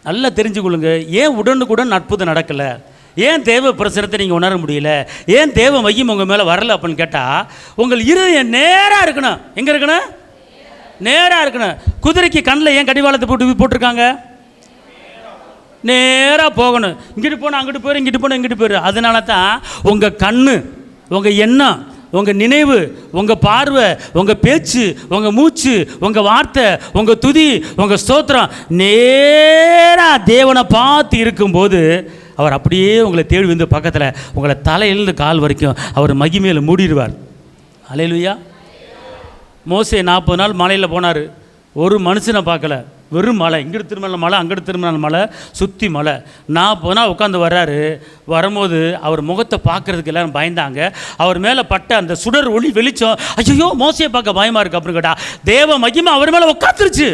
நல்லா தெரிஞ்சுக்கொள்ளுங்க. ஏன் உடனுக்குடன் அற்புதம் நடக்கலை? ஏன் தேவ பிரசனத்தை நீங்கள் உணர முடியல? ஏன் தேவ மையம் உங்கள் மேலே வரல அப்படின்னு கேட்டால், உங்கள் இருதயம் நேராக இருக்கணும். எங்கே இருக்கணும்? நேராக இருக்கணும். குதிரைக்கு கண்ணில் ஏன் கடிவாளத்தை போட்டிருக்காங்க? நேராக போகணும். இங்கிட்டு போனால் அங்கிட்டு போயிரு, இங்கிட்டு போனால் இங்கிட்டு போயிரு. அதனால தான் உங்கள் கண்ணு, உங்கள் எண்ணம், உங்கள் நினைவு, உங்கள் பார்வை, உங்கள் பேச்சு, உங்கள் மூச்சு, உங்கள் வார்த்தை, உங்கள் துதி, உங்கள் ஸ்தோத்திரம் நேராக தேவனை பார்த்து இருக்கும்போது அவர் அப்படியே உங்களை தேடி வந்து பக்கத்தில் உங்களை தலையிலிருந்து கால் வரைக்கும் அவர் மகிமையில் மூடிடுவார். அல்லேலூயா. மோசே 40 நாள் மலையில் போனார். ஒரு மனுஷனை பார்க்கல. வெறும் மலை. இங்கிட்டு திரும்பின மலை, அங்கிட்டு திரும்பின மலை, சுற்றி மலை. 40 நாள் உட்காந்து வர்றாரு. வரும்போது அவர் முகத்தை பார்க்குறதுக்கு எல்லோரும் பயந்தாங்க. அவர் மேலே பட்ட அந்த சுடர் ஒளி வெளிச்சம், ஐயோ மோசையை பார்க்க பயமாக இருக்குது அப்படின்னு கேட்டால், தேவ மகிமை அவர் மேலே உட்காந்துருச்சு.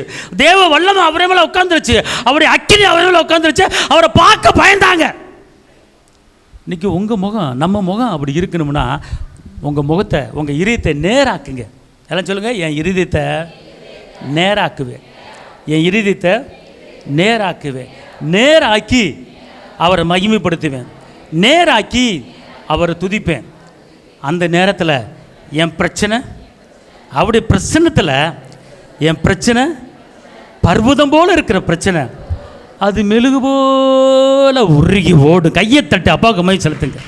தேவ வல்லமை அவரை மேலே உட்காந்துருச்சு. அவருடைய அக்கினி அவர் மேலே உட்காந்துருச்சு. அவரை பார்க்க பயந்தாங்க. இன்றைக்கி உங்கள் முகம், நம்ம முகம் அப்படி இருக்கணும்னா உங்கள் முகத்தை, உங்கள் இதயத்தை நேராக்குங்க. எல்லாம் சொல்லுங்கள், என் இருதயத்தை நேராக்குவேன், என் இருதயத்தை நேராக்குவேன். நேராக்கி அவரை மகிமைப்படுத்துவேன், நேராக்கி அவரை துதிப்பேன். அந்த நேரத்தில் என் பிரச்சனை, அவருடைய பிரச்சனத்தில் என் பிரச்சனை பர்வதம் போல் இருக்கிற பிரச்சனை அது மெழுகு போல உருகி ஓடும். கையை தட்டு அப்பாவுக்கு மை செலுத்துங்க.